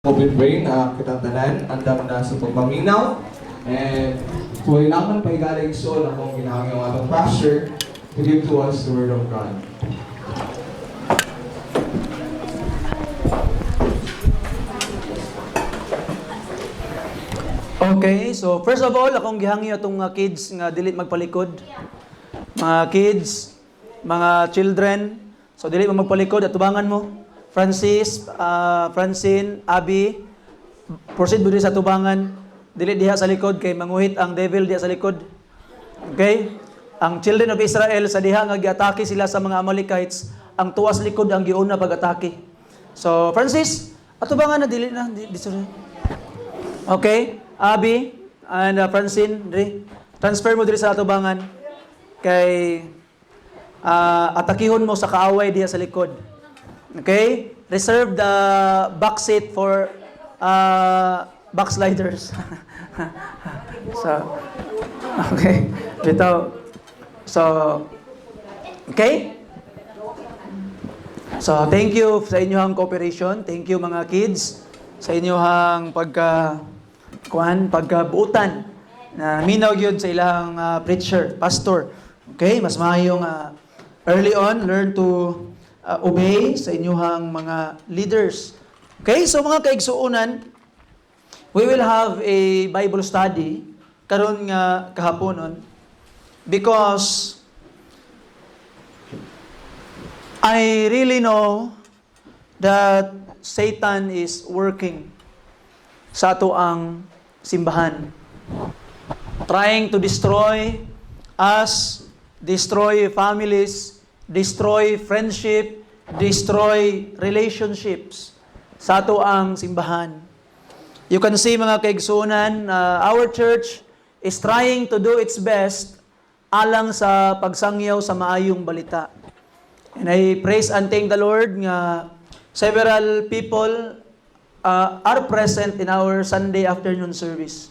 COVID brain kitang tanan, andam na sa pagpaminaw. And kung ilangan pa igaling so na kung ginahangin ang atong pastor to give to us the word of God. Okay, so first of all, akong gihangi atong mga kids nga dili magpalikod. Mga kids, mga children, so dili mo magpalikod, atubangan mo. Francis, Francine, Abby, proceed mo din sa tubangan. Dili diha sa likod kay manguhit ang devil diha sa likod. Okay? Ang children of Israel sa diha nga giatake sila sa mga Amalekites, ang tuwas likod ang giuna pag-atake. So, Francis, atubangan na dili na. Okay? Abby and Francine, transfer mo diri sa atubangan kay atakihon mo sa kaaway diha sa likod. Okay? Reserve the back seat for backsliders. So, okay. Bitaw. So, okay? So, thank you sa inyong cooperation. Thank you mga kids sa inyong pagkabuutan na minaw gyud sa ilang preacher, pastor. Okay? Mas maayong early on learn to obey sa inyong mga leaders. Okay, so mga kaigsuunan, we will have a Bible study karon nga kahaponon because I really know that Satan is working sa ato ang simbahan, trying to destroy us, destroy families, destroy friendship, destroy relationships sa ato ang simbahan. You can see mga kaigsunan, our church is trying to do its best alang sa pagsangyaw sa maayong balita. And I praise and thank the Lord nga several people are present in our Sunday afternoon service.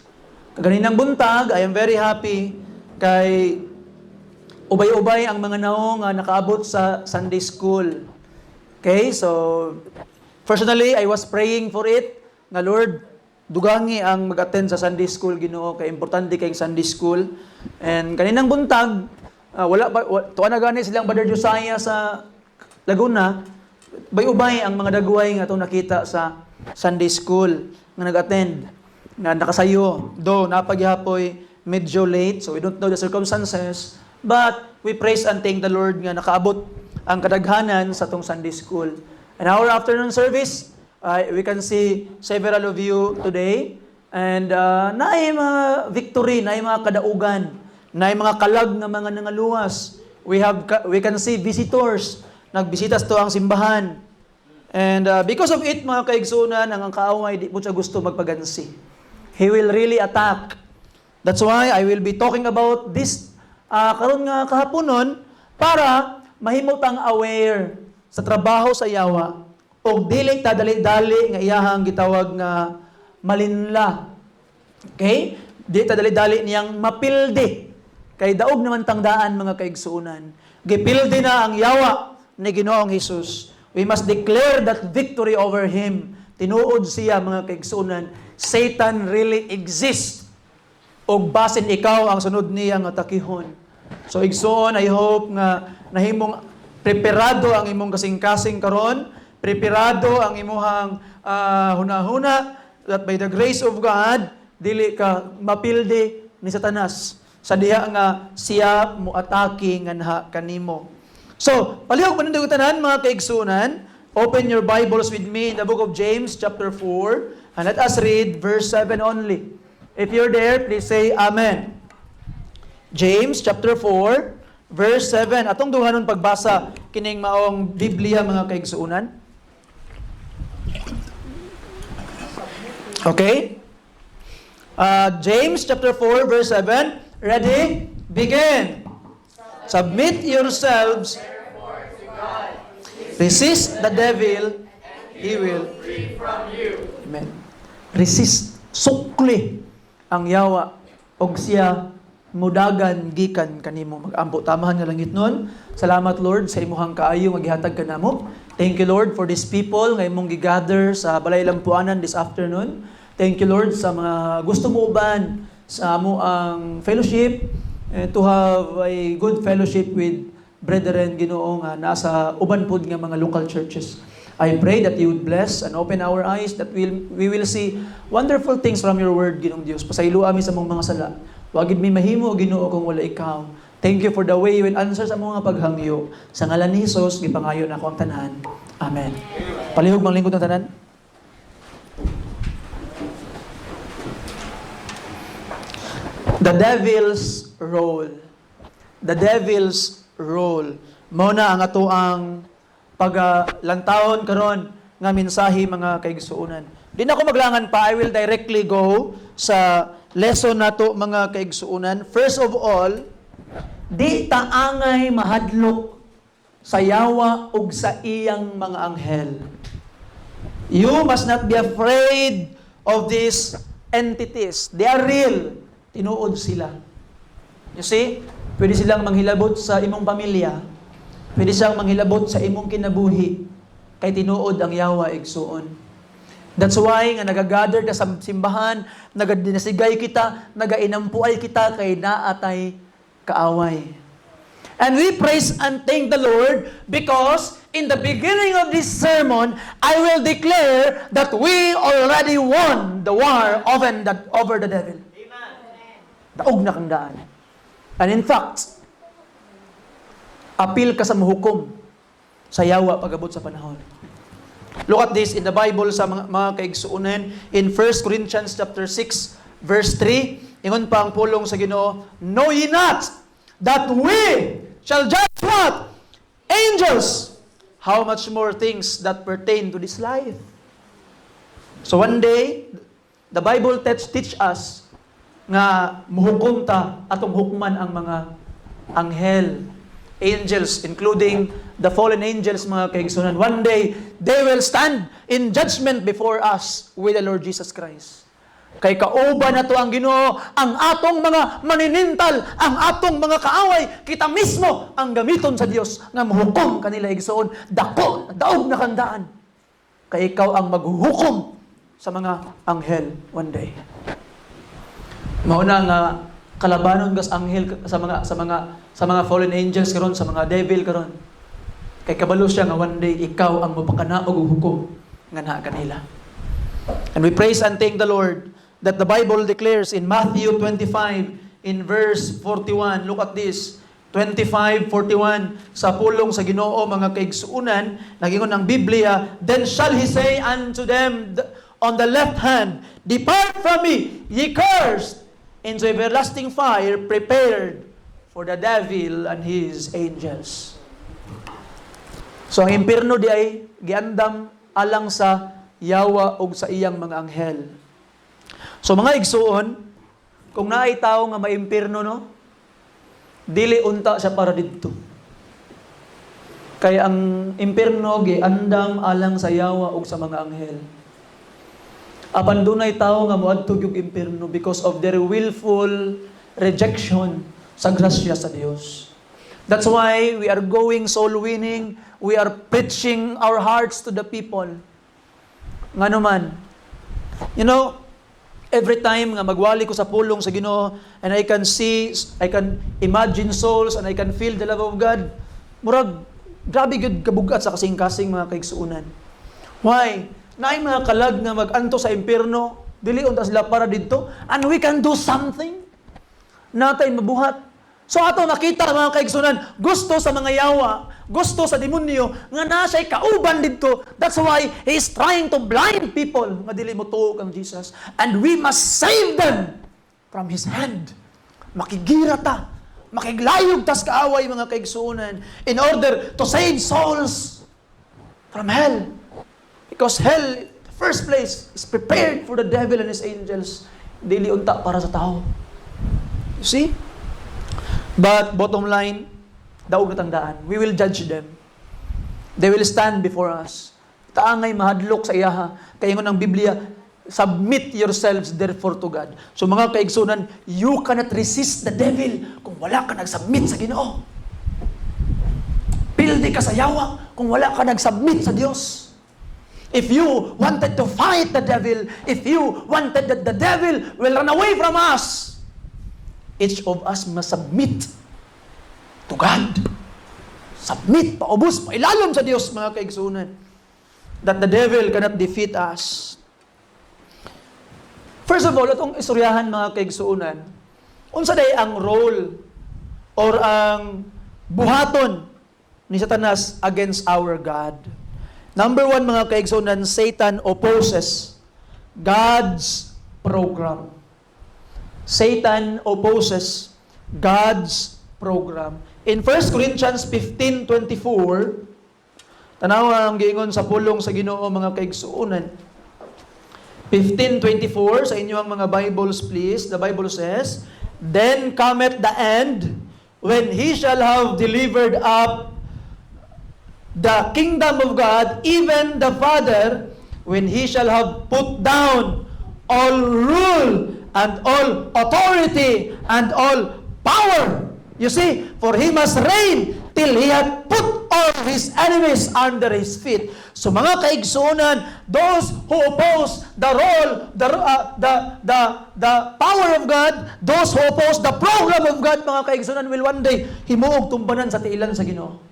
Kaganinang buntag, I am very happy kay ubay-ubay ang mga naong nakaabot sa Sunday school. Okay, so personally, I was praying for it, nga Lord, dugangi ang mag-attend sa Sunday school, Ginoo, kay importante kay Sunday school. And kaninang buntag, tuwa na gani silang Brother Josiah sa Laguna, ubay-ubay ang mga dagway nga itong nakita sa Sunday school nga nag-attend, na nakasayo, though napagyapoy medyo late, so we don't know the circumstances. But we praise and thank the Lord nga nakaabot ang kadaghanan sa tong Sunday school. And our afternoon service, we can see several of you today. And naay mga victory, naay mga kadaugan, naay mga kalag na mga nangaluwas. We can see visitors, nagbisita to ang simbahan. And because of it, mga kaigsunan, ang kaaway di po siya gusto magpagansi. He will really attack. That's why I will be talking about this karon nga kahaponon para mahimot ang aware sa trabaho sa yawa o dili ta dali-dali nga iyahang gitawag nga malinla. Okay? Dili ta dali-dali niyang mapildi. Kay daog naman tangdaan mga kaigsuunan. Gipildi na ang yawa ni Ginoong Hesus. We must declare that victory over him. Tinuod siya mga kaigsuunan. Satan really exists. O basin ikaw ang sunod niya nga takihon. So igsoon, I hope nga nahimong preparado ang imong kasing-kasing karon, preparado ang imuhang hunahuna, that by the grace of God, dili ka mapildi ni Satanas sa diha nga siya muatake nga naha kanimo. So, palihog manindog tanan mga kaigsunan, open your Bibles with me in the book of James chapter 4 and let us read verse 7 only. If you're there, please say Amen. James chapter 4 verse 7. Atong duhanon pagbasa kining maong Biblia mga kaigsuunan. Okay? James chapter 4 verse 7. Ready? Begin. Submit yourselves. Resist the devil, he will flee from you. Amen. Resist. Sukli ang yawa og siya mudagan gikan kanimo. Mag-ampo tamahan nga langit nun. Salamat Lord sa imuhang kaayo nga gihatag kanamo. Thank you, Lord, for these people nga imong gigather sa Balay Lampuanan this afternoon. Thank you, Lord, sa mga gusto mo uban sa amo ang fellowship, to have a good fellowship with brethren, Ginoo, nga nasa uban pod nga mga local churches. I pray that you would bless and open our eyes, that we will see wonderful things from your word, Ginoong Dios. Pasaylo ami sa mong mga sala. Wagid mi mahimo, Ginoo, kung wala ikaw. Thank you for the way you will answer sa mga paghangyo. Sa ngalan ni Jesus, gipangayon ako ang tanan. Amen. Palihog mang lingkod ng tanan. The devil's role. The devil's role. Mao na ang ato ang paglantawon karon nga mensahe mga kaigsuonan. Di na ako maglangan pa, I will directly go sa lesson nato mga kaigsuonan. First of all, di taangay mahadlok sa yawa ug sa iyang mga anghel. You must not be afraid of these entities. They are real. Tinuod sila. You see? Pwede silang manghilabot sa imong pamilya. Pwede silang manghilabot sa imong kinabuhi. Kay tinuod ang yawa igsuon. That's why nga nagagather ka sa simbahan, nagadinasigay kita, nagainampuay kita kay naatay kaaway. And we praise and thank the Lord because in the beginning of this sermon, I will declare that we already won the war over the devil. Amen. Daog na kang daan. And in fact, appeal ka sa mahukom sa yawa pagabot sa panahon. Look at this in the Bible sa mga kaigsuonan in 1 Corinthians chapter 6 verse 3. Ingon pa ang pulong sa Ginoo, know ye not that we shall judge what? Angels. How much more things that pertain to this life? So one day, the Bible teach us nga muhukom ta atong hukman ang mga anghel, angels, including the fallen angels, mga kaigsunan. One day, they will stand in judgment before us with the Lord Jesus Christ. Kay kauban na to ang Ginoo, ang atong mga maninintal, ang atong mga kaaway, kita mismo ang gamiton sa Dios nga mahukom kanila igsoon. Dako, daog na kandaan. Kay ikaw ang maghuhukom sa mga anghel one day. Mauna nga kalabanon gas anghel sa mga fallen angels karon, sa mga devil karon. Kay kabalo siya nga one day ikaw ang mapakanaog og hukom nga naa kanila. And we praise and thank the Lord that the Bible declares in Matthew 25 in verse 41. Look at this. 25:41 sa pulong sa Ginoo mga kaigsuunan, nagingon ang Biblia, then shall he say unto them on the left hand, depart from me, ye cursed, into everlasting fire prepared for the devil and his angels. So ang impierno di ay giandam alang sa yawa ug sa iyang mga anghel. So mga igsuon, kung naay tao nga maimpierno, no, dili unta siya para didto. Kaya ang impierno giandam alang sa yawa ug sa mga anghel. Apan dunay tao nga moadto gyud impierno because of their willful rejection sa grasya sa Dios. That's why we are going soul winning, we are preaching our hearts to the people. Ngano man, you know, every time nga magwali ko sa pulong sa Ginoo and I can imagine souls and I can feel the love of God, murag grabe gyud kabugat sa kasing-kasing mga kaigsuunan. Why? Naay mga kalag nga mag-anto sa impierno, dili unta sila para didto, and we can do something natay mabuhat. So ato makita mga kaigsunan, gusto sa mga yawa, gusto sa demonyo nga na siya'y kauban didto. That's why he is trying to blind people nga dili mo tuog ang Jesus, and we must save them from his hand. Makigira ta, makiglayog tas kaaway mga kaigsunan in order to save souls from hell. Because hell, in the first place, is prepared for the devil and his angels. Dili unta para sa tao. You see? But bottom line, daog na tandaan, we will judge them. They will stand before us. Taangay mahadlok sa iyaha. Kaya ng Biblia, submit yourselves therefore to God. So mga kaigsunan, you cannot resist the devil kung wala ka nag-submit sa Ginoo. rebelde ka sa yawa kung wala ka nag-submit sa Diyos. If you wanted to fight the devil, if you wanted that the devil will run away from us, each of us must submit to God. Submit, paubos, pailalom sa Diyos, mga kaigsunan. That the devil cannot defeat us. First of all, itong istoryahan, mga kaigsunan, unsa day ang role or ang buhaton ni Satanas against our God. Number one, mga kaigsunan, Satan opposes God's program. Satan opposes God's program. In 1 Corinthians 15:24, tanawa ang giingon sa pulong sa Ginoo, mga kaigsuonan. 15:24 sa inyong mga Bibles, please. The Bible says, "Then cometh the end, when he shall have delivered up the kingdom of God, even the Father, when he shall have put down all rule and all authority and all power." You see, for he must reign till he hath put all his enemies under his feet. So mga kaigsunan, those who oppose the role, the power of God, those who oppose the program of God, mga kaigsunan, will one day himuog tumbanan sa tiilan sa Ginoo.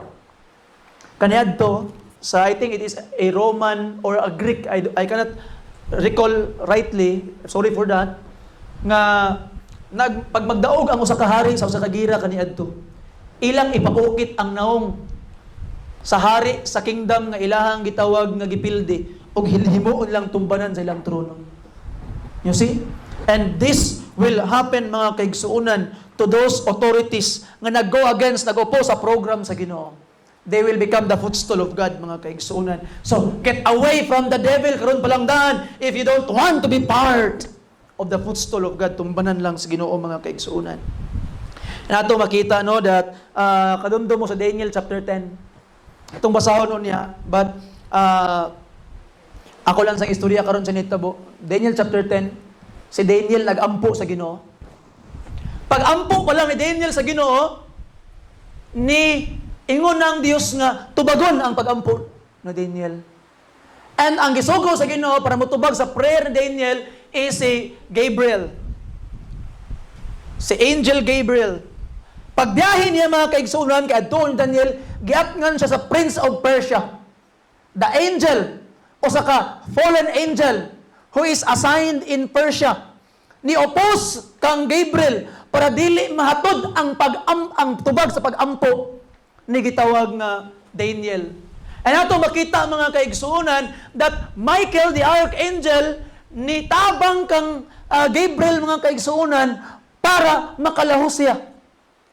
Kaniadto, sa I think it is a Roman or a Greek, I cannot recall rightly, sorry for that, nga pag magdaog ang usa ka hari sa usa ka gira kaniadto, ilang ipaukit ang naong sa hari sa kingdom nga ilahang gitawag nga gipildi ug himuon lang tumbanan sa ilang trono. You see? And this will happen, mga kaigsuunan, to those authorities nga nag-go against, nag-oppose sa program sa Ginoo. They will become the footstool of God, mga kaigsuunan. So, get away from the devil, karon palang daan, if you don't want to be part of the footstool of God, tumbanan lang sa Ginoo, mga kaigsuunan. Nato makita, no, that kadumdum mo sa Daniel chapter 10. Itong basahon niya, but ako lang sa istorya karon sa nitabo. Daniel chapter 10, si Daniel nag-ampo sa Ginoo. Pag-ampo pa lang ni Daniel sa Ginoo, ni ingon ng Dios nga tubagon ang pag-ampo ni Daniel. And ang gisugo sa Ginoo para motubag sa prayer ni Daniel is si Gabriel. Si Angel Gabriel. Pagbiyahe niya, mga kaigsunan, kay adto ni Daniel, giatngan siya sa Prince of Persia. The angel, o saka fallen angel, who is assigned in Persia. Ni-oppose kang Gabriel para dili mahatod ang tubag sa pag-ampo ni gitawag nga Daniel. And ato makita, mga kaigsunan, that Michael the archangel ni tabang kang Gabriel, mga kaigsunan, para makalahos siya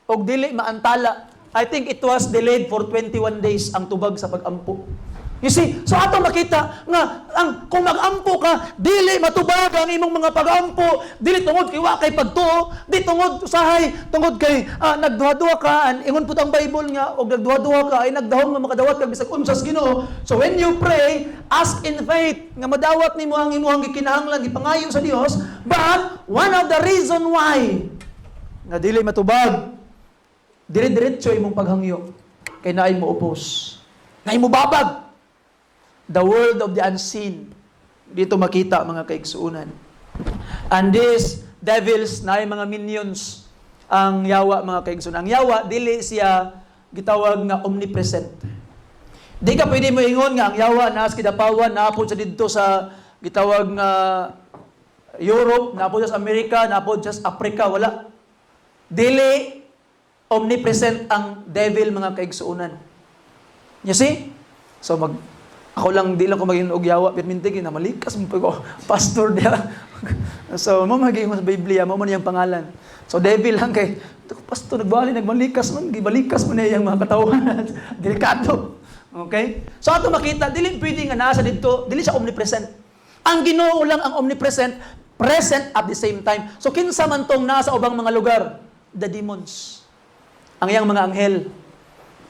og dili maantala. I think it was delayed for 21 days ang tubag sa pag-ampo. You see, so ato makita nga kung mag-ampo ka, dili matubag ang imong mga pag-ampo, dili tungod kay wa kay pagtuo, di tungod usahay, tungod kay nagduha-duha ka, and ingon pud ang Bible nga og nagduha-duha ka ay nagdahom nga makadawat kag bisag unsas Ginoo. So when you pray, ask in faith nga madawat nimo ang imong gikinahanglan, gipangayo sa Dios. But one of the reason why nga dili matubag, dire-diretso imong paghangyo kay naay mo oppose, naay mo babag. The world of the unseen. Dito makita, mga kaigsuunan. And these devils, na mga minions, ang yawa, mga kaigsuunan. Ang yawa, dili siya gitawag nga omnipresent. Di ka pwede mo ingon nga ang yawa naas kidapawan, naapod sa dito sa gitawag nga Europe, naapod sa Amerika, naapod sa Africa, wala. Dili omnipresent ang devil, mga kaigsuunan. You see? So ako lang, di lang ko maging ugyawa, pero mintig, na malikas mo ko, pastor niya. So, mo maging sa Biblia, mo man yung pangalan. So, devil lang kay, pastor, nagmalikas man, gibalikas mo na yung mga katawan. Delikado. Okay? So, ato makita, dili pwede nga nasa dito, dili siya omnipresent. Ang Ginoo lang ang omnipresent, present at the same time. So, kinsa man tong nasa ubang mga lugar? The demons. Ang iyang mga anghel.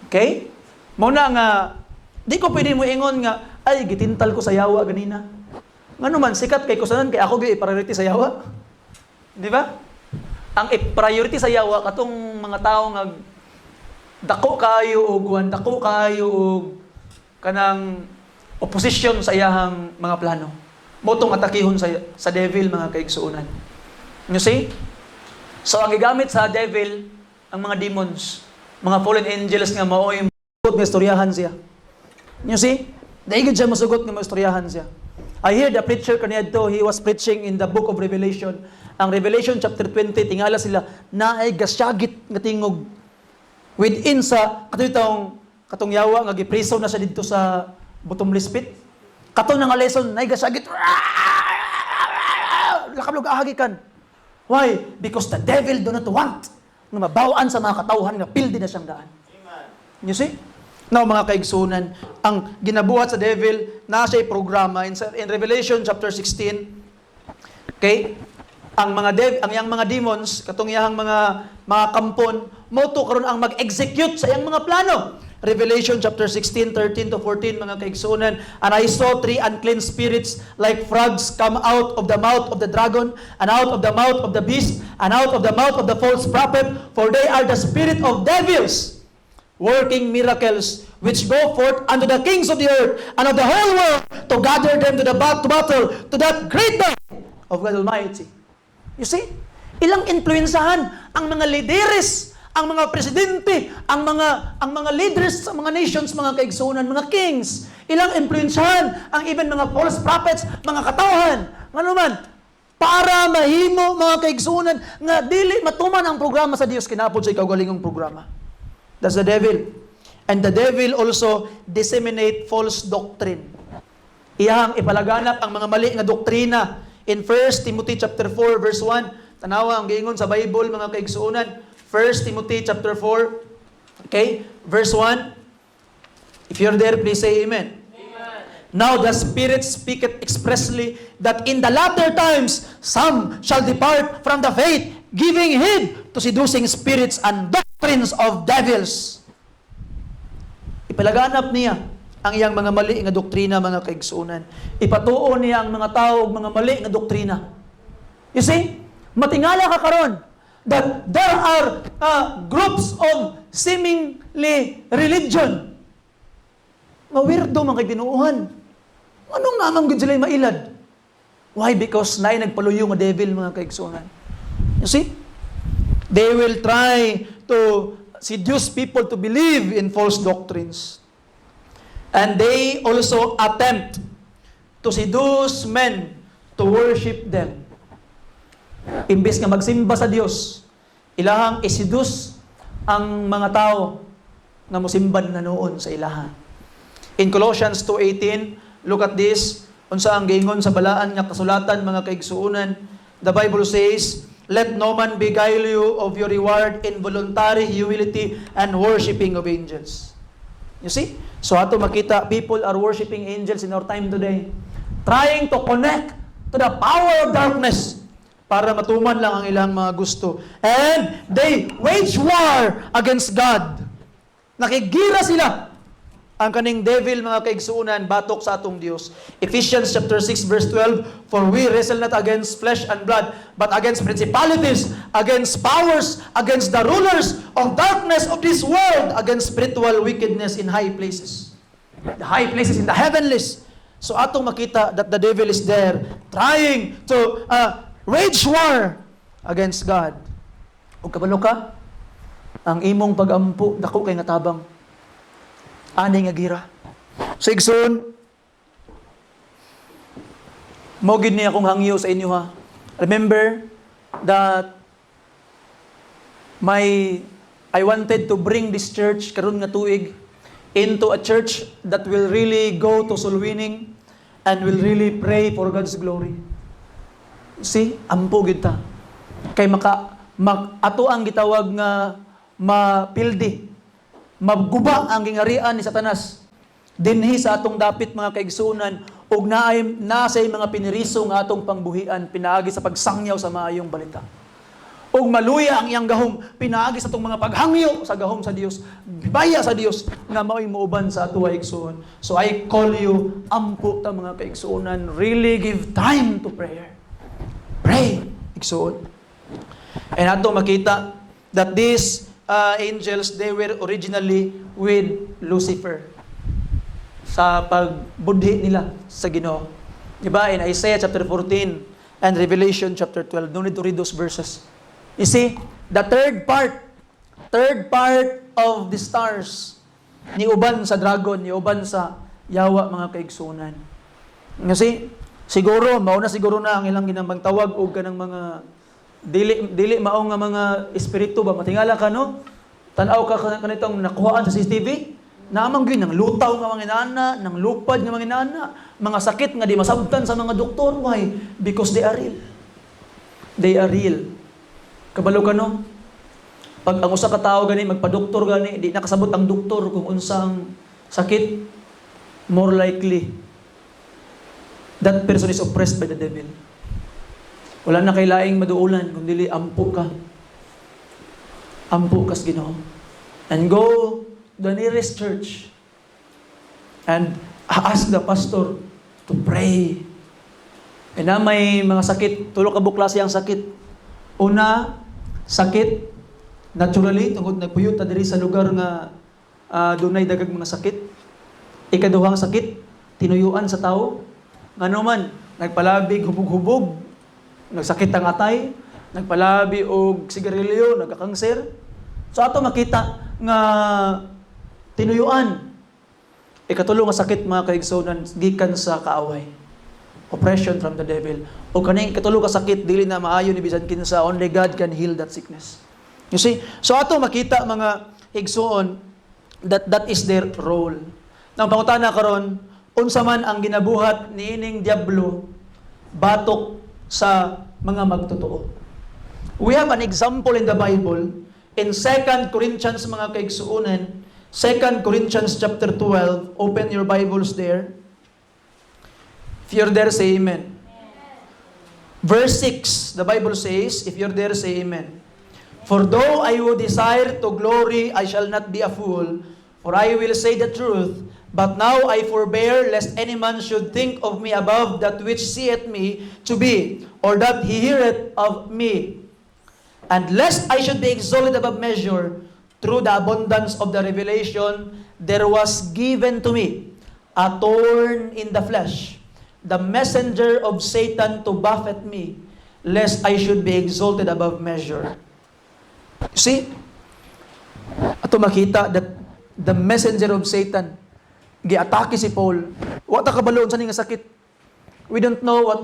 Okay? Muna nga, di ko pwede mo ingon nga, ay, gitintal ko sa yawa ganina. Nga man, sikat kay kusanan, kay ako i-priority sa yawa. Di ba? Ang i-priority sa yawa, katong mga tao nga dako kaayo og kuan, dako kaayo og kanang opposition sa iyahang mga plano. Motong atakihon sa devil, mga kaigsuunan. You see? So ang gigamit sa devil ang mga demons, mga fallen angels nga mao yung masugot nga istoryahan siya. You see? Daigid siya masugot nga istoryahan siya. I hear the preacher kaniyadto, he was preaching in the book of Revelation. Ang Revelation chapter 20, tingala sila na ay gasyagit nga tingog within sa katong yawa nga gipreso na siya dito sa bottomless pit. Kato nga lesson, nay gasagit. Lakablog ahagikan. Why? Because the devil do not want na mabawaan sa mga katawhan nga pildi na siyang daan. You see? Now, mga kaigsunan, ang ginabuhat sa devil, na siya'y programa in Revelation chapter 16. Okay? Ang yang mga demons, katong iyang mga kampon, moto karon ang mag-execute sa iyang mga plano. Revelation chapter 16, 13 to 14, mga kaigsunan. And I saw 3 unclean spirits like frogs come out of the mouth of the dragon, and out of the mouth of the beast, and out of the mouth of the false prophet, for they are the spirit of devils, working miracles, which go forth unto the kings of the earth and of the whole world, to gather them to battle, to that great day of God Almighty. You see? Ilang influensahan ang mga lideres, ang mga presidente, ang mga leaders sa mga nations, mga kaigsunan, mga kings. Ilang influensyahan ang even mga false prophets, mga katawhan. Ano man, para mahimo, mga kaigsunan, nga dili matuman ang programa sa Dios, kinapod sa kaugalingong programa. That's the devil. And the devil also disseminate false doctrine. Iyang ipalaganap ang mga mali nga doktrina. In 1 Timothy chapter 4 verse 1, tanawa ang giingon sa Bible, mga kaigsunan. 1 Timothy chapter 4, okay, verse 1. If you're there, please say amen. Amen. Now the Spirit speaketh expressly that in the latter times some shall depart from the faith, giving heed to seducing spirits and doctrines of devils. Ipalaganap niya ang iyang mga mali nga doktrina, mga kaigsunan. Ipatuo niya ang mga tao mga mali nga doktrina. You see? Matingala ka karon that there are groups of seemingly religion nga weirdo mga ginuuhan. Anong namang gud sila mailad? Why? Because naay nagpaluyo nga devil, mga kaigsunan. You see? They will try to seduce people to believe in false doctrines. And they also attempt to seduce men to worship them. Imbes nga magsimba sa Dios, ilahang isidus ang mga tao nga mosimban na noon sa ilaha. In Colossians 2:18, look at this, unsa ang giingon sa balaan nga kasulatan, mga kaigsuunan. The Bible says, let no man beguile you of your reward in voluntary humility and worshiping of angels. You see? So ato makita, people are worshiping angels in our time today, trying to connect to the power of darkness para matuman lang ang ilang mga gusto. And they wage war against God. Nakigira sila. Ang kaning devil, mga kaigsuunan, batok sa atong Dios. Ephesians chapter 6 verse 12, for we wrestle not against flesh and blood, but against principalities, against powers, against the rulers of darkness of this world, against spiritual wickedness in high places. The high places in the heavenlies. So atong makita that the devil is there trying to wage war against God. O kabalo ka, ang imong pag-ampo, dako kay nga tabang. Ani nga gira. So igsoon, mo gid ni akong hangyo sa inyo, ha. Remember that I wanted to bring this church karon nga tuig into a church that will really go to soul winning and will really pray for God's glory. See, ampo gid ta. Kay ato ang gitawag nga mapildi, maguba ang gingarian ni Satanas dinhi sa atong dapit, mga kaigsunan, ug nasay mga piniriso nga atong pangbuhian pinaagi sa pagsangyaw sa maayong balita. Ug maluya ang iyang gahom pinaagi sa atong mga paghangyo sa gahom sa Dios, baya sa Dios nga mao'y muuban sa ato igsoon. So I call you, ampo ta, mga kaigsunan, really give time to prayer. Pray, igsoon. And ato makita that this angels, they were originally with Lucifer sa pagbudhi nila sa Ginoo. Diba? In Isaiah chapter 14 and Revelation chapter 12. No need to read those verses. You see, the third part of the stars, ni uban sa dragon, ni uban sa yawa, mga kaigsunan. Kasi, siguro, mauna siguro na ang ilang ginambang tawag o ganang mga dili mao nga mga espiritu ba. Matingala ka, no? Tanaw ka kanitong nakuhaan sa CCTV, naamang gyud ng lutaw nga mga inana, ng lupad nga mga inana, mga sakit nga di masabtan sa mga doktor. Why? Because they are real. They are real. Kabalo ka, no? Pag ang usa ka tawo gani magpa-doktor gani, di nakasabot ang doktor kung unsang sakit, more likely that person is oppressed by the devil. Wala na kay laing maduulan kundi ampo ka. Ampo kas Ginoo. And go to the nearest church and ask the pastor to pray. E na may mga sakit, tulo ka buklase ang sakit. Una, sakit naturally tungod nagpuyot ta diri sa lugar nga dunay dagag mga sakit. Ikaduhang sakit, tinuyuan sa tao. Ngano man, nagpalabig hubog-hubog, nagsakit ang atay, nagpalabi og sigarilyo, nagkakangser. So ato makita nga tinuyuan. Ikatulo nga sakit, mga kaigsunan, gikan sa kaaway. Oppression from the devil. O kaning ikatulo ka sakit, dili na maayo ni bisan kinsa, only God can heal that sickness. You see? So ato makita, mga igsuon, that is their role. Nang pangutana karon, unsa man ang ginabuhat niining diablo batok sa mga magtotoo. We have an example in the Bible in 2 Corinthians, mga kaigsuonan, 2 Corinthians chapter 12. Open your Bibles there. If you're there, say amen. Verse 6, the Bible says, if you're there, say amen. For though I would desire to glory, I shall not be a fool, for I will say the truth. But now I forbear, lest any man should think of me above that which seeth me to be, or that he heareth of me. And lest I should be exalted above measure, through the abundance of the revelation, there was given to me a thorn in the flesh, the messenger of Satan to buffet me, lest I should be exalted above measure. See? Ato makita that the messenger of Satan, giatake si Paul. Wa ta kabaloon sa ning sakit. We don't know what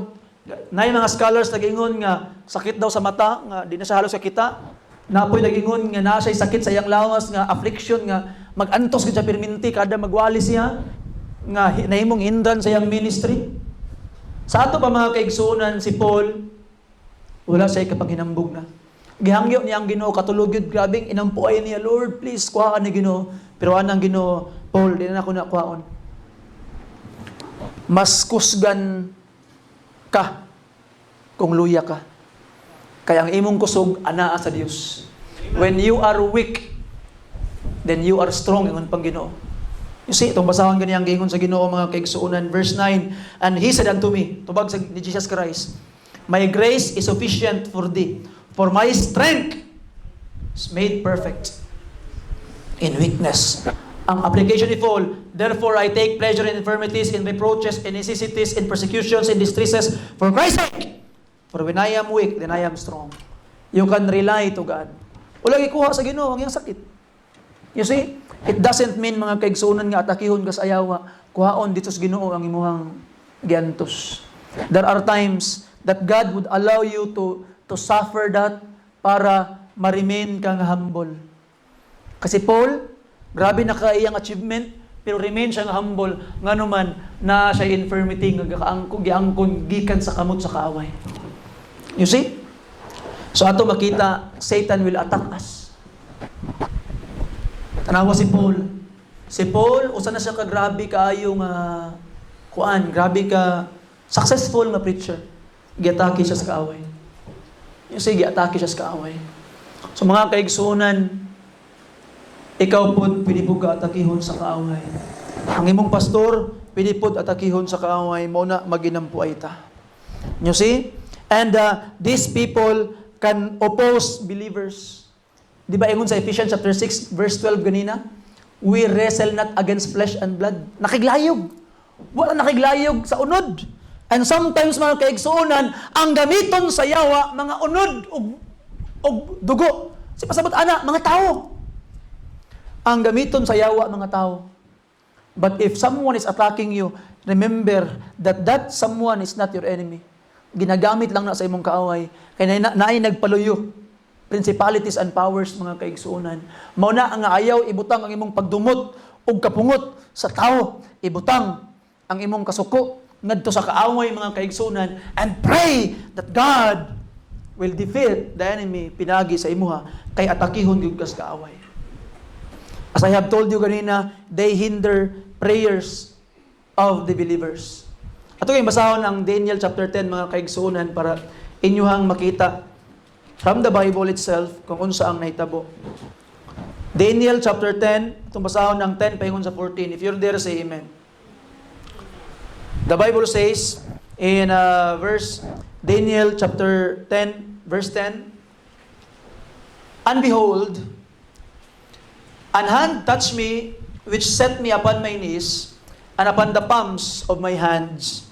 nay mga scholars nagingon nga sakit daw sa mata nga di na siya halos kakita. Napoy nagingon nga naa siya sakit sa iyang lawas nga affliction nga magantos gid sa perminti kada magwali siya nga nahimong hindran sa iyang ministry. Sa ato pa mga kaigsuonan si Paul wala siya kapanghinambog na. Gihangyo niya ang Ginoo katulog yun, grabing inampuay niya, Lord, please kuhaan ni Ginoo. Pero anang Ginoo, Paul, di na ako nakuhaon. Mas kusgan ka kung luya ka. Kaya ang imong kusog, anaa sa Dios. When you are weak, then you are strong, ingon pang Ginoo. You see, itong basahan ganyan gingon sa Ginoo, mga kaigsuonan, verse 9, and He said unto me, tubag sa ni Jesus Christ, my grace is sufficient for thee, for my strength is made perfect in weakness. Ang application ni Paul, therefore I take pleasure in infirmities, in reproaches, in necessities, in persecutions, in distresses, for Christ's sake. For when I am weak, then I am strong. You can rely to God. Wala ikuha sa Ginoo ang iyang sakit. You see, it doesn't mean, mga kaigsuonan, nga atakihon ka sa ayawa, kuhaon dito sa Ginoo ang imuhang giantos. There are times that God would allow you to suffer that para ma-remain kang humble. Kasi Paul, grabe na kaiyang achievement, pero remain siya nga humble, nga naman na siya infirmity, nga giangkon gikan sa kamot sa kaaway. You see? So ato makita, Satan will attack us. Tanawa si Paul. Si Paul, usa na siya ka grabe kaayo nga grabe ka successful nga preacher. Giatake siya sa kaaway. You see, giatake siya sa kaaway. So mga kaigsuonan, ikaw po, pwede po ka-atakihon sa kaaway. Ang imong pastor, pwede po atakihon sa kaaway, mo na maginampuay ta. You see? And these people can oppose believers. Di ba ingon sa Ephesians chapter 6, verse 12 ganina? We wrestle not against flesh and blood. Nakiglayog. Wala nakiglayog sa unod. And sometimes mga kaigsuonan, ang gamiton sa yawa, mga unod og dugo. Si pasabot ana, mga tao. Ang gamiton sa yawa, mga tao. But if someone is attacking you, remember that someone is not your enemy. Ginagamit lang na sa imong kaaway. Kaya naay nagpaluyo. Principalities and powers, mga kaigsuonan. Mao na ang ayaw ibutang ang imong pagdumot o kapungot sa tao. Ibutang ang imong kasuko ngadto sa kaaway, mga kaigsuonan, and pray that God will defeat the enemy pinagi sa imuha kay atakihon gyud kas kaaway. As I have told you kanina, they hinder prayers of the believers. Ato kay basahon ang Daniel chapter 10, mga kaigsuonan, para inyuhang makita from the Bible itself kung unsa ang nahitabo. Daniel chapter 10, itong basahon ng 10 paingon sa 14. If you're there, say amen. The Bible says in Daniel chapter 10, verse 10, and behold, an hand touched me, which set me upon my knees, and upon the palms of my hands.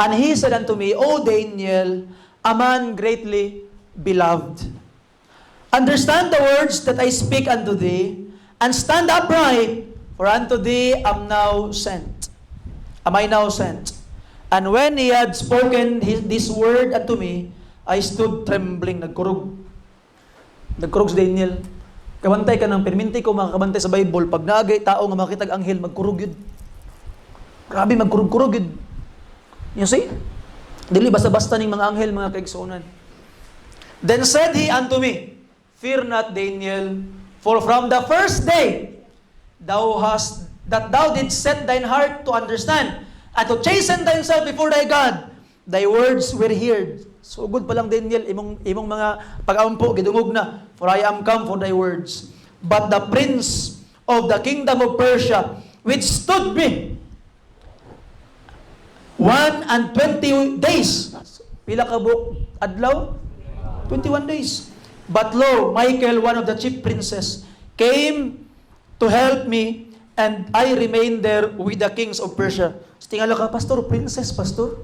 And he said unto me, O Daniel, a man greatly beloved, understand the words that I speak unto thee, and stand upright, for unto thee am I now sent. And when he had spoken this word unto me, I stood trembling. Nagkurog si Daniel. Kabantay ka ng perminti ko, makakabantay sa Bible. Pag naagay tao nga makitag anghel, magkurog yun. Grabe, magkurog-kurog yun. You see? Dili basta-basta ning mga anghel, mga kaigsuonan. Then said he unto me, fear not, Daniel, for from the first day that thou didst set thine heart to understand and to chasten thyself before thy God, thy words were heard. So good pa lang, Daniel, imong mga pag-ampo, gidungog na, for I am come for thy words. But the prince of the kingdom of Persia withstood me 120 days. Pila ka buk adlaw? 21 days. But lo, Michael, one of the chief princes, came to help me, and I remained there with the kings of Persia. Tingala ka, pastor, princess, pastor.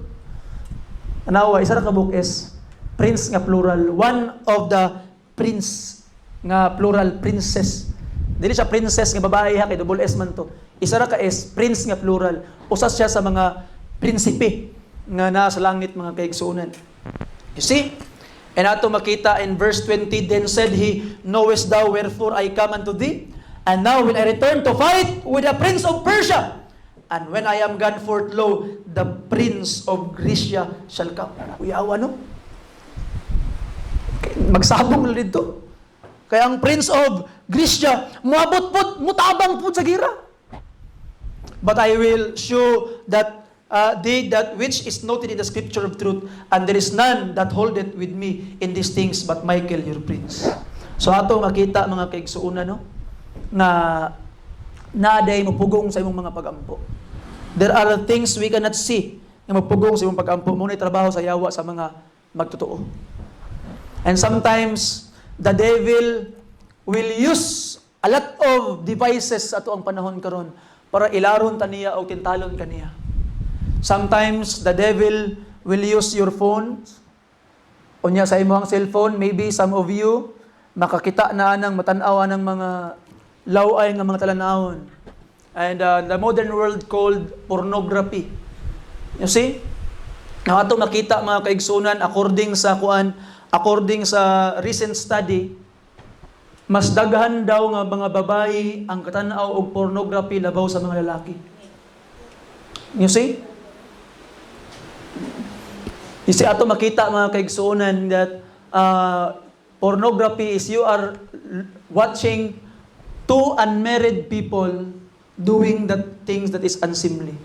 Anawa, isa ra ka book is prince nga plural. One of the prince nga plural, princess. Dili siya princess nga babae ha, kay double S man to. Isa ra ka is prince nga plural. Usas siya sa mga prinsipe nga nasa langit, mga kaigsuonan. You see? And ato makita in verse 20, then said he, knowest thou wherefore I come unto thee? And now will I return to fight with the prince of Persia. And when I am gone forth, lo, the prince of Grecia shall come. Uyaw, ano? Magsabong na dito. Kaya ang prince of Grecia, muabot po, mutabang po sa gira. But I will show that that which is noted in the scripture of truth, and there is none that holdeth with me in these things but Michael your prince. So ato makita, mga kaigsuonan, no, na naday mapugong sa imong mga pag-ampo. There are things we cannot see na mapugong sa imong pag-ampo. Muna trabaho sa yawa sa mga magtotoo. And sometimes the devil will use a lot of devices sa ato ang panahon karon para ilaron taniya o tintalon kaniya. Sometimes the devil will use your phone. Unya sa imong cellphone, maybe some of you makakita na nang matanaw ng mga laway nga mga talanawon. And the modern world called pornography. You see? Na ato makita, mga kaigsunan, according sa recent study, mas daghan daw nga mga babae ang katanaw og pornography labaw sa mga lalaki. You see? You see, ato makita, mga kaigsuonan, that pornography is you are watching two unmarried people doing the things that is unseemly.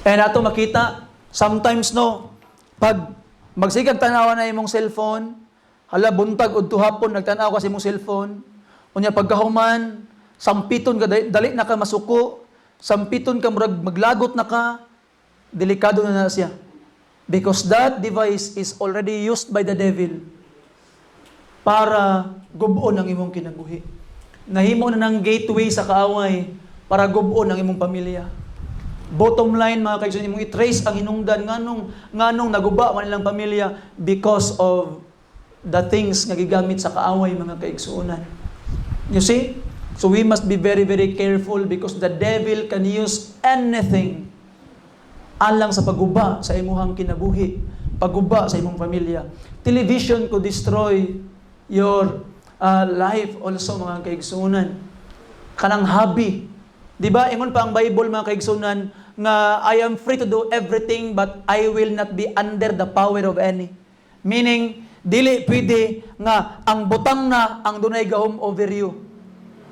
And ato makita, sometimes no, pag magsigag tanawa na imong cellphone, hala buntag udto hapon nagtanaw ka sa imong cellphone, unya pagkahuman, sampiton ka, dali na ka masuko, sampiton ka murag maglagot na ka, delikado na siya. Because that device is already used by the devil. para gubuon ang imong kinabuhi. Nahimo na ng gateway sa kaaway para gubuon ang imong pamilya. Bottom line, mga kaigsunan, imong i-trace ang hinungdan nganong naguba man ilang pamilya because of the things nga gigamit sa kaaway, mga kaigsunan. You see? So we must be very, very careful because the devil can use anything alang sa pagguba sa imuhang kinabuhi, pagguba sa imong pamilya. Television could destroy your life also, mga kaigsunan. Kanang hobby. Di ba? Ingon pa ang Bible, mga kaigsunan, nga I am free to do everything but I will not be under the power of any. Meaning, dili pwede nga ang butang na ang dunay gahom over you.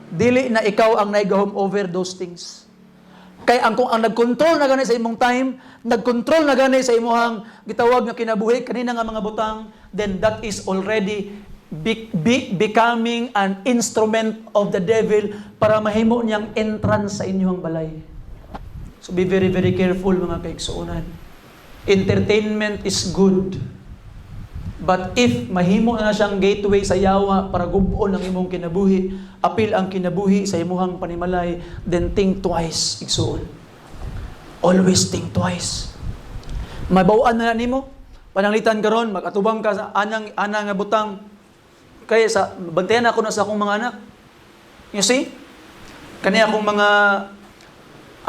Dili na ikaw ang naigahom over those things. Kaya kung ang nag-control na gani sa imong time, nag-control na gani sa imong gitawag nga kinabuhi, kanina nga mga butang, then that is already becoming an instrument of the devil para mahimo niyang entrance sa inyong balay. So be very, very careful, mga kaigsuonan. Entertainment is good. But if mahimo na siyang gateway sa yawa para gubuon ang imong kinabuhi, apil ang kinabuhi sa imong panimalay, then think twice, igsuon. Always think twice. Mabawaan na nimo, pananglitan karon, mag-atubang ka sa anang nga butang. Kaya sa bantayan ako na sa akong mga anak. You see? Kani akong mga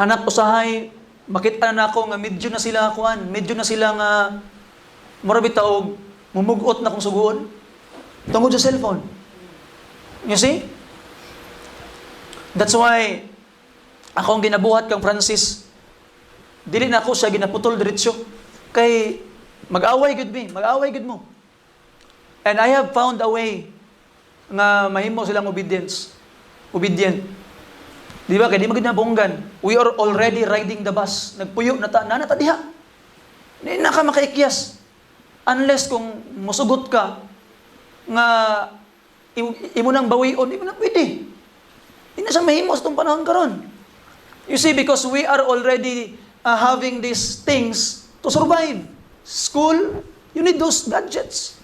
anak usahay, makita na ako nga medyo na sila nga mura bitaw mumugot na kung suguon tungod sa cellphone. You see? That's why akong ginabuhat kang Francis, dili na ako siya ginaputol diretsyo. Kay mag-away gud mo. And I have found a way nga mahimo silang obedient. Di ba? Kaya di magid na bonggan. We are already riding the bus. Nagpuyo na ta diha. Di na ka makaikyas. Unless kung musugot ka, nga imo nang bawion, imo nang pwede. Hindi na siya mahimo sa itong panahon karon. You see, because we are already having these things to survive. School, you need those gadgets.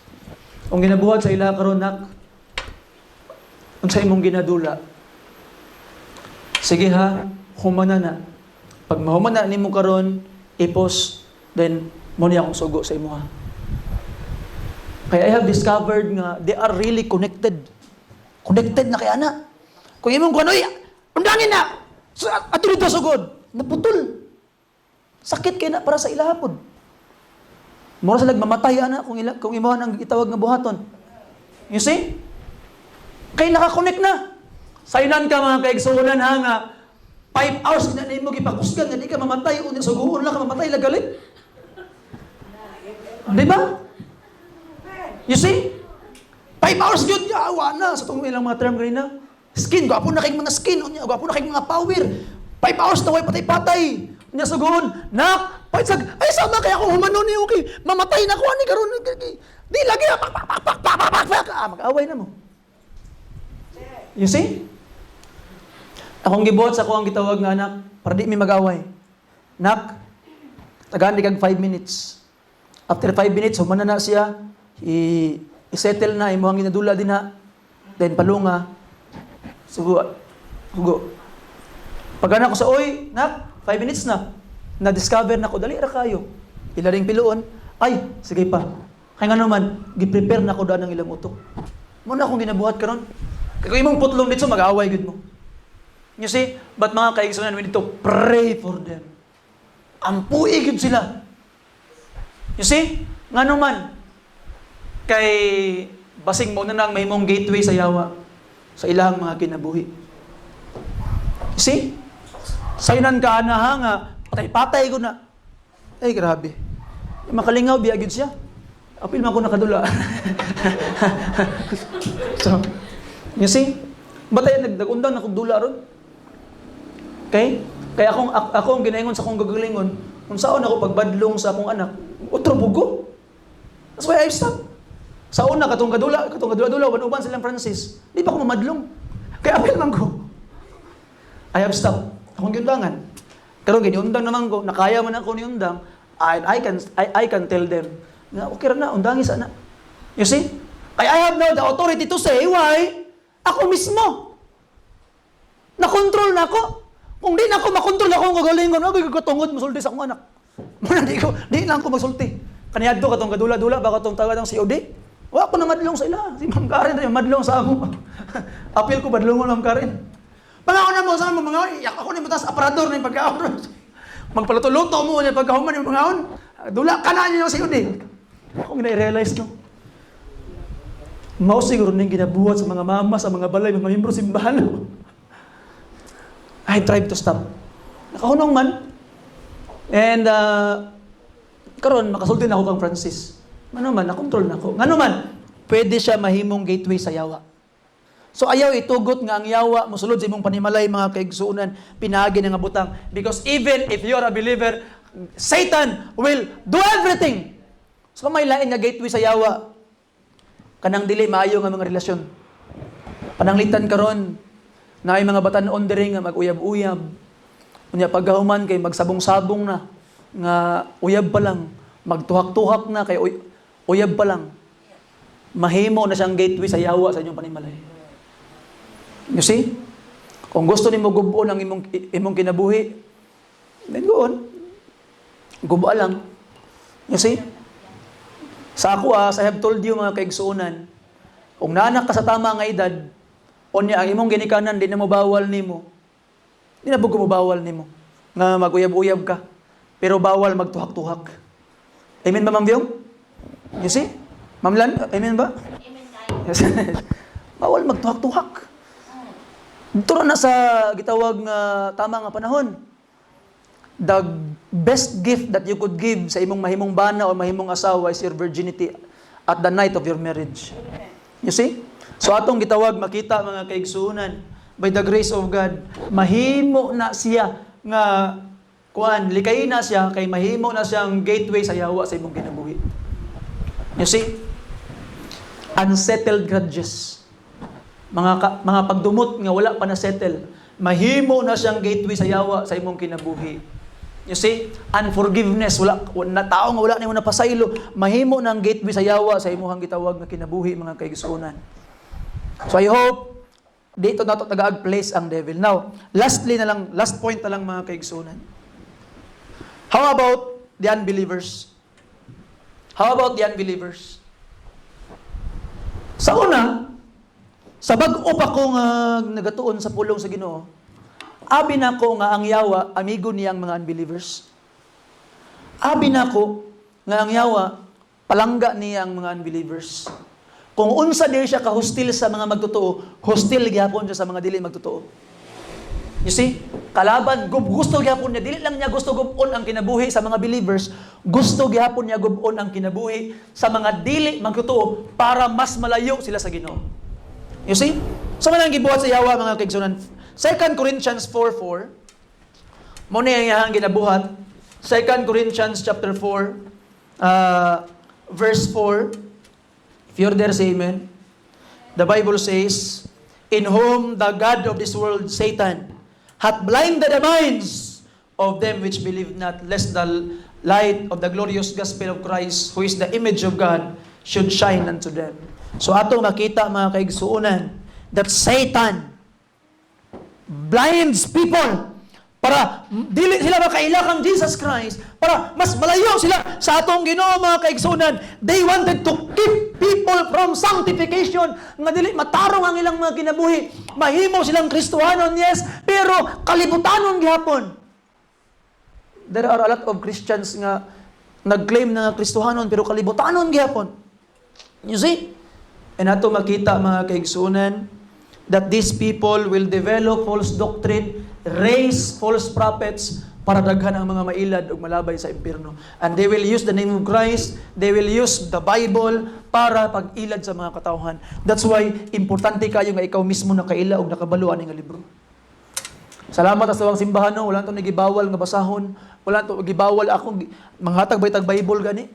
Kung ginabuhat sa ila karon, nak, kung sa imong ginadula, sige ha, humana na. Pag mahumana ni mo karon, ipos, then mo niya akong sugo sa imo ha. Kaya I have discovered nga they are really connected. Connected na kay ana. Kung imong kunoy, undangin na. Ato dito sugod, naputol. Sakit kay na para sa ilahapon. Mura sila mamatay ana kung imo nang gitawag nga buhaton. You see? Kay naka-connect na. Saynan ka, mga kaigsunan ha nga 5 hours na nimo gipakusgan nga di ka mamatay unya suguon lang ka mamatay lagalit. Di ba? You see? 5 hours yun, awa na. Sa itong ilang mga term ganina. Skin, gwapo na kayong mga skin. Gwapo na kayong mga power. 5 hours na way patay-patay. Nya sugon, nak, ay sama kaya akong humano niyo, okay. Mamatay na ko, ani karon. Di lagi, mag-away na mo. You see? Akong gibuhat sa akong gitawag nga anak, para di mi mag-away. Nak, tagaan di kag 5 minutes. After 5 minutes, humana na siya, i-settle na, imuhang ginadula din ha. Then palunga, sugo. Pagana ko sa, oy, nak, 5 minutes na. Na-discover na ko, dali ra kayo. Ilaring piluon, ay, sige pa. Kaya nga naman, gi-prepare na ko daan ng ilang utok. Muna akong ginabuhat karon. Kaya kung imong putlong dito, mag-aaway gud mo. You see? But mga kaigsunan, we need to pray for them. Ampuy gud sila. You see? Nga naman, kay basing mo na nang may mong gateway sa yawa sa ilahang mga kinabuhi. See? Saynan ka na ha nga, patay-patay ko na. Ay, grabe. Makalingaw, biyagid siya. Apil man ko nakadula. So, you see? Batay, nag-undang na kong dula ron. Okay? Kaya akong ginaingon sa akong gagalingon, kung saan ako pagbadlong sa akong anak, otro bugo. That's why I stopped. Sa una, katong kadula, wanuban silang Francis. Di pa ako mamadlong. Kaya apil man ko. I have stopped. Akong giundangan. Pero giniundang naman ko, nakaya man ako niundang, I can tell them, na okay ra na, undangi sana. You see? Kaya I have now the authority to say, why? Ako mismo. Na-control na ako. Kung di na ako makontrol ako ang kagalingon, ako katungod masulti sa akong anak. Di lang ako magsulti. Kaniyadto katong kadula-dula, baka itong tagadang COD. Wa ako na madlong sa ila. Si Ma'am Karen, madlong sa ako. Apil ko, madlong ko Ma'am Karen. Mga ako na mo, sa mga ako na mo tas aparador na yung pagkaon. Magpaluto-luto mo niya pagkahuman yung mga on. Dula ka na niyo yung COD. Ako gina-realize no. Mao siguro ning ginabuhat sa mga mama, sa mga balay, mga membro simbahan. I tried to stop. Nakahunong man. And karon makasulti na ako kang Francis. Ano man, nakontrol na ako. Ngano man, pwede siya mahimong gateway sa yawa. So ayaw itugot nga ang yawa, musulod sa imong panimalay mga kaigsuunan, pinagi nga butang. Because even if you are a believer, Satan will do everything. So may lain nga gateway sa yawa. Kanang dili maayo nga mga relasyon. Pananglitan karon na ay mga batan-on diri nga mag-uyab-uyab. Unya paggahuman kay magsabong-sabong na nga uyab pa lang, magtuhak-tuhak na kay uyab pa lang. Mahimo na siyang gateway sa yawa sa inyong panimalay. You see? Kung gusto nimo gubon ang imong kinabuhi, then go on. Guba lang. You see? Sa ako as I have told you mga kaigsuunan, kung naanak ka sa tama nga edad, onya ang imong ginikanan, di na mo bawal nimo. Di na mo bawal nimo. Nga mag-uyab-uyab ka. Pero bawal magtuhak-tuhak. Amen ba, Ma'am Biong? You see? Ma'am Lan, amen ba? Amen tayo. Yes. Bawal magtuhak-tuhak. Dito na sa gitawag nga tama nga panahon. The best gift that you could give sa imong mahimong bana o mahimong asawa is your virginity at the night of your marriage. You see? So atong gitawag makita mga kaigsuunan, by the grace of God, mahimo na siya nga likay na siya kay mahimo na siyang gateway sa yawa sa imong kinabuhi. You see? Unsettled grudges. Mga pagdumot nga wala pa na settle, mahimo na siyang gateway sa yawa sa imong kinabuhi. You see, unforgiveness, na tao nga wala nimo napasaylo, mahimo nang gateway sa yawa sa imong gitawag nga kinabuhi mga kaigsuonan. So I hope dito nato tagaag place ang devil. Now, last point na lang mga kaigsuonan. How about the unbelievers? How about the unbelievers? Sa una, sa bag-o pa ko nga nagatuon sa pulong sa Ginoo, abi na ko nga ang yawa, amigo niyang mga unbelievers. Abi na ko nga ang yawa, palangga niyang mga unbelievers. Kung unsa di siya ka-hostil sa mga magtotoo, hostil gyapon siya sa mga dili magtotoo. You see? Kalaban, gusto gyapon niya, dili lang niya gusto gubon ang kinabuhi sa mga believers, gusto gyapon niya gubon ang kinabuhi sa mga dili magtotoo para mas malayo sila sa Ginoo. You see? So man ang gibuhat sa yawa mga kaigsunan. 2 Corinthians 4:4. Mo ni ang ginabuhat. 2 Corinthians chapter 4 verse 4. If you're there, say amen. The Bible says, "In whom the God of this world, Satan, hath blinded the minds of them which believe not, lest the light of the glorious gospel of Christ, who is the image of God, should shine unto them." So atong makita mga kaigsuunan that Satan blinds people para dili sila makaila kang Jesus Christ, para mas malayo sila sa atong Ginoo mga kaigsuunan. They wanted to keep people from sanctification, nga dili matarong ang ilang mga kinabuhi. Mahimo silang Kristohanon, yes, pero kalibutanon gihapon. There are a lot of Christians nga nag-claim na Kristohanon pero kalibutanon gihapon. You see? And ato makita mga kaigsuunan that these people will develop false doctrine, raise false prophets para daghan ang mga mailad ug malabay sa impierno. And they will use the name of Christ, they will use the Bible para pag-ilad sa mga katawhan. That's why importante kayo nga ikaw mismo nakaila og nakabaluan nga libro. Salamat sa tuwang simbahan, no? Wala to nagibawal nga basahon, wala to gibawal ako manghatag baytag Bible gani.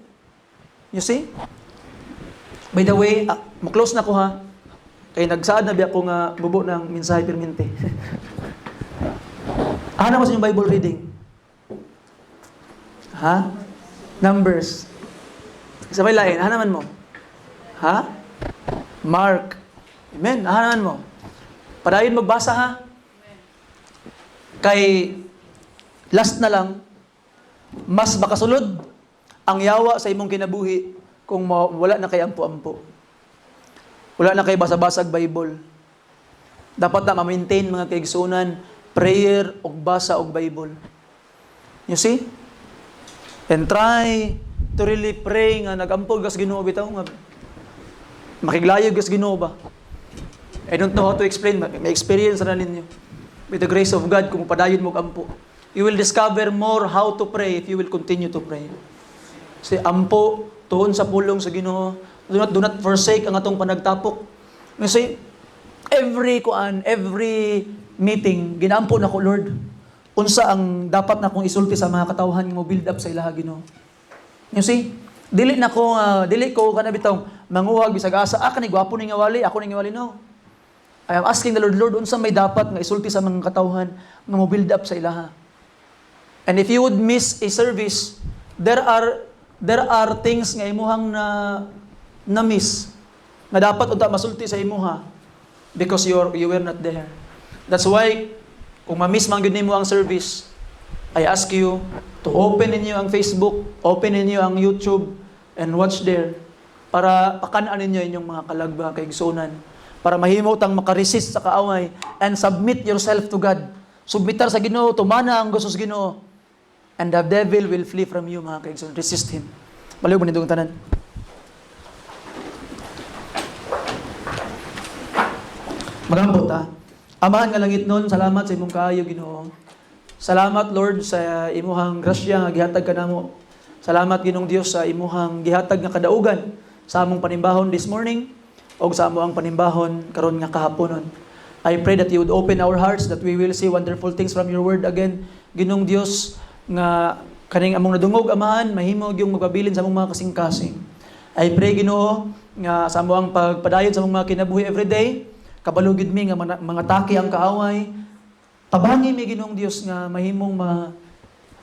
You see? By the way, mo-close na ko ha. Kaya nagsaad na biya ko nga bubo ng mensahe permente. Ano mo sa inyong Bible reading? Ha? Numbers. Sabay lain. Ano naman mo? Ha? Mark. Amen. Ahanan mo. Padayon magbasa ha. Kay last na lang, mas makasulod ang yawa sa imong kinabuhi kung wala na kay ampo-ampo. Wala na kay basa-basag Bible. Dapat na ma-maintain mga kaigsunan, prayer og basa og Bible. You see? And try to really pray nga nagampol gas Ginoo bitaw nga makiglayog gas Ginoo ba. I don't know how to explain, may experience na ninyo. With the grace of God, kung padayon mo ampo, you will discover more how to pray if you will continue to pray. Kasi ampo, tuon sa pulong sa Ginoo. Do not forsake ang atong panagtapok. Kasi every meeting, ginaampo na ko, Lord. Unsa ang dapat na kong isulti sa mga katawhan mo build up sa ilaha Ginoo. You see? Dili ko kana bitaw manguhag bisag asa ni gwapo ni nga wali, ako ni nga wali no. I am asking the Lord, unsa may dapat nga isulti sa mga katawhan nga mo build up sa ilaha. And if you would miss a service, there are things nga imuhang na miss nga dapat unta masulti sa imuha because you were not there. That's why kung ma-miss man gyud nimo ang service, I ask you to open ninyo ang Facebook, open ninyo ang YouTube and watch there para pakan-an ninyo inyong mga kalagba kaigsunan para mahimo tang makaresist sa kaaway and submit yourself to God. Submitar sa Ginoo, tumana ang gusto sa Ginoo. And the devil will flee from you, mga kaigsoon. Resist him. Baliw mo nitong tanan. Magambot ha. Amahan nga langit nun, salamat sa imong kaayo, Ginoo. Salamat, Lord, sa imuhang grasya nga gihatag ka namo. Salamat, Ginoong Dios, sa imuhang gihatag nga kadaugan sa among panimbahon this morning o sa among panimbahon karon nga kahaponon. I pray that you would open our hearts, that we will see wonderful things from your word again. Ginoong Dios, nga kaning among nadungog amahan, mahimo yung magpabilin sa among mga kasing-kasing. I pray, Ginoo, nga sa among pagpadayon sa among mga kinabuhi everyday, kabalugid mi nga mga taki ang kaaway. Tabangi mi, Ginoong Dios, nga mahimong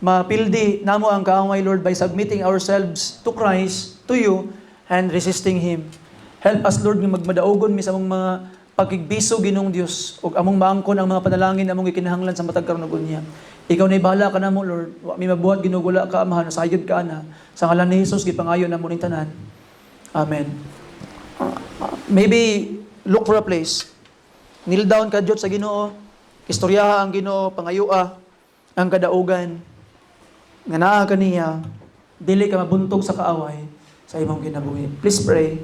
mapildi namo ang kaaway, Lord, by submitting ourselves to Christ, to you, and resisting Him. Help us, Lord, nga magmadaugon mi sa among mga pagkigbiso, Ginoong Dios, ug among maangkon ang mga panalangin among ikinahanglan sa matag karon ug unya. Ikaw na ibahala ka namo, Lord. Wa mi mabuhat ginugula ka amahan, sayod ka na. Sa ngalan ni Jesus gipangayo namo ning tanan. Amen. Maybe look for a place. Kneel down ka Dios sa Ginoo. Istoryaha ang Ginoo, pangayua ang kadaugan. Nga naa kaniya, dili ka mabuntog sa kaaway sa imong kinabuhi. Please pray.